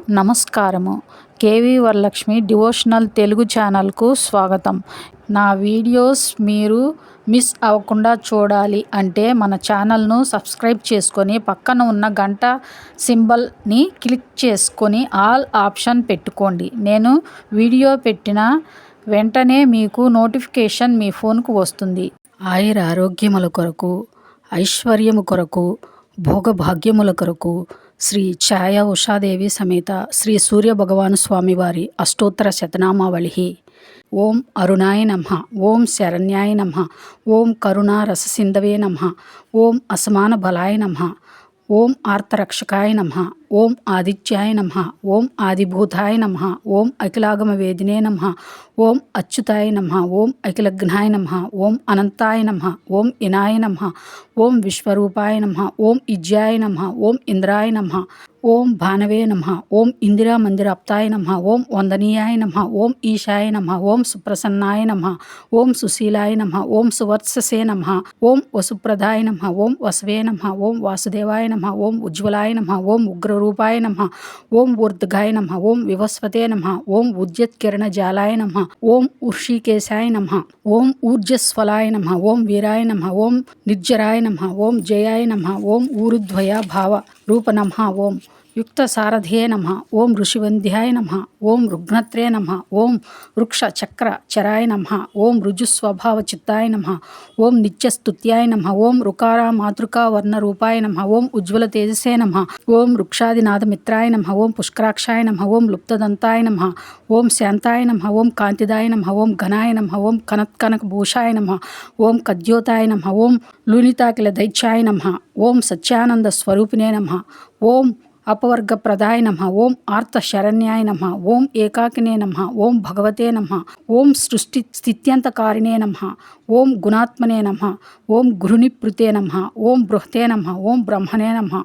నమస్కారము. KV Varalakshmi devotional Telugu ఛానల్కు స్వాగతం. నా వీడియోస్ మీరు మిస్ అవ్వకుండా చూడాలి అంటే మన ఛానల్ను సబ్స్క్రైబ్ చేసుకొని పక్కన ఉన్న గంట సింబల్ని క్లిక్ చేసుకొని ఆల్ ఆప్షన్ పెట్టుకోండి. నేను వీడియో పెట్టిన వెంటనే మీకు నోటిఫికేషన్ మీ ఫోన్కు వస్తుంది. ఆయుర ఆరోగ్యముల కొరకు, ఐశ్వర్యము కొరకు, భోగభాగ్యముల కొరకు శ్రీ ఛాయా ఉషాదేవి సమేత శ్రీ సూర్య భగవాను స్వామివారి అష్టోత్తర శతనామావళి. ఓం అరుణాయ నమః. ఓం శరణ్యాయ నమః. ఓం కరుణా రససింధవే నమః. ఓం అసమాన బలాయ నమః. ఓం ఆర్తరక్షకాయ నమః. ఓం ఆదిత్యాయ నమః. ఓం ఆదిభూతాయ నమః. ఓం అఖిలాగమ వేదినే నమః. ఓం అచ్యుతాయ నమః. ఓం అఖిలఘ్నాయ నమః. ఓం అనంతాయ నమః. ఓం ఇనాయ నమః. ఓం విశ్వరూపాయ నమః. ఓం ఇజ్యాయ నమః. ఓం ఇంద్రాయ నమః. ఓం భానవే నమః. ఓం ఇందిరా మందిరాప్తాయ నమః. ఓం వందనీయాయ నమః. ఓం ఈశాయ నమః. ఓం సుప్రసన్నాయ నమః. ఓం సుశీలాయ నమః. ఓం సువర్చసే నమః. ఓం వసుప్రదాయ నమః. ఓం వసవే నమః. ఓం వాసుదేవాయ నమః. ఓం ఉజ్వలాయ నమః. ఓం ఉగ్రరూపాయ నమః. ఓం ఊర్ధ్గాయ నమః. ఓం వివస్వతే నమః. ఓం ఉద్యత్కిరణ జాలాయ నమః. ఓం ఉర్షికేశాయ నమః. ఓం ఊర్జస్వలాయ నమః. ఓం వీరాయ నమః. ఓం నిర్జరాయ నమః. ఓం జయాయ నమః. ఓం ఊరుధ్వయ భావ రూప నమః. ఓం యుక్త సారథే నమః. ఓం ఋషివంధ్యాయ నమః. ఓం రుగ్నత్రే నమః. ఓం వృక్ష చక్ర చరాయ నమః. ఓం రుజుస్వభావ చిత్తాయ నమః. ఓం నిత్యస్తుత్యాయ నమః. ఓం రుకార మాతృకా వర్ణ రూపాయ నమః. ఓం ఉజ్వల తేజసే నమః. ఓం వృక్షాదినాథ మిత్రాయ నమః. ఓం పుష్కరాక్షాయ నమః. ఓం లుప్తదంతాయ నమః. ఓం శాంతాయ నమః. ఓం కాంతిదాయ నమః. ఓం ఘనాయ నమః. ఓం కనత్కనక భూషాయ నమః. ఓం కద్యోతాయ నమః. ఓం లూనితాకిల దైత్యాయ నమః. ఓం సత్యానంద స్వరూపిణే నమః. ఓం అపవర్గ ప్రదాయ నమః. ఓం ఆర్త శరణ్యాయ నమః. ఓం ఏకాకినే నమః. ఓం భగవతే నమః. ఓం సృష్టి స్థిత్యంతకారిణే నమః. ఓం గుణాత్మనే నమః. ఓం గృహనిపృతే నమః. ఓం బృహతే నమః. ఓం బ్రహ్మణే నమః.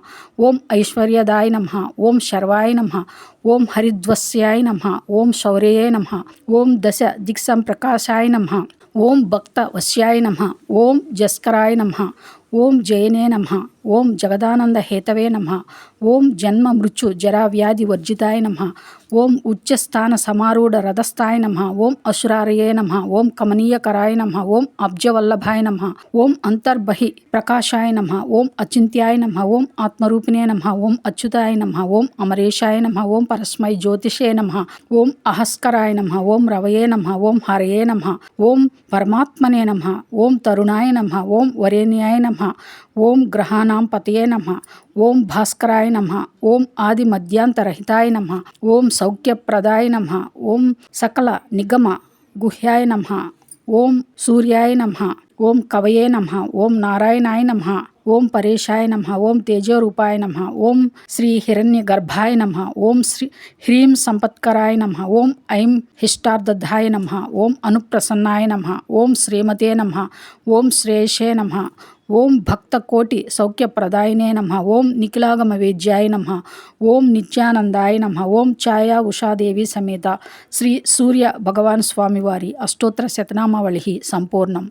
ఓం ఐశ్వర్యదాయ నమః. ఓం శర్వాయ నమః. ఓం హరిధ్వస్యాయ నమః. ఓం శౌర్యే నమః. ఓం దశ దిక్సంప్రకాశాయ నమః. ఓం భక్త వశ్యాయ నమః. ఓం జస్కరాయ నమః. ఓం జయనే నమః. ఓం జగదానంద హేతవే నమః. ఓం జన్మ మృత్యు జరా వ్యాధి వర్జితాయ నమః. ఓం ఉచ్చస్థాన సమారూఢ రథస్థాయ నమః. ఓం అసురారయే నమః. ఓం కమనీయకరాయ నమః. ఓం అబ్జవల్లభాయ నమః. ఓం అంతర్బహి ప్రకాశాయ నమః. ఓం అచింత్యాయ నమః. ఓం ఆత్మరూపిణే నమః. ఓం అచ్యుతాయ నమః. ఓం అమరేశాయ నమః. ఓం పరస్మై జ్యోతిషే నమః. ఓం అహస్కరాయ నమః. ఓం రవయే నమః. ఓం హరయే నమః. ఓం పరమాత్మనే నమః. ఓం తరుణాయ నమః. ఓం వరేణ్యాయ నమః. ఓం గ్రహాణాం పతయే నమః. ఓం భాస్కరాయ నమః. ఓం ఆది మధ్యాంతరహితాయ నమః. ఓం సౌఖ్యప్రదాయ నమః. ఓం సకల నిగమ గుహ్యాయ నమః. ఓం సూర్యాయ నమః. ఓం కవయే నమః. ఓం నారాయణాయ నమః. ఓం పరేశాయ నమః. ఓం తేజోరూపాయ నమః. ఓం శ్రీ హిరణ్య గర్భాయ నమః. ఓం శ్రీ హ్రీం సంపత్కరాయ నమః. ఓం ఐం హిష్టార్థదాయ నమః. ఓం అనుప్రసన్నాయ నమః. ఓం శ్రీమతే నమః. ఓం శ్రేయసే నమః. ఓం భక్తకోటి సౌఖ్యప్రదాయినే నమః. ఓం నిఖిలాగమ వేద్యాయ నమః. ఓం నిత్యానందాయ నమః. ఓం ఛాయా ఉషాదేవి సమేత శ్రీ సూర్య భగవాన్ స్వామివారి అష్టోత్తర శతనామావళి సంపూర్ణం.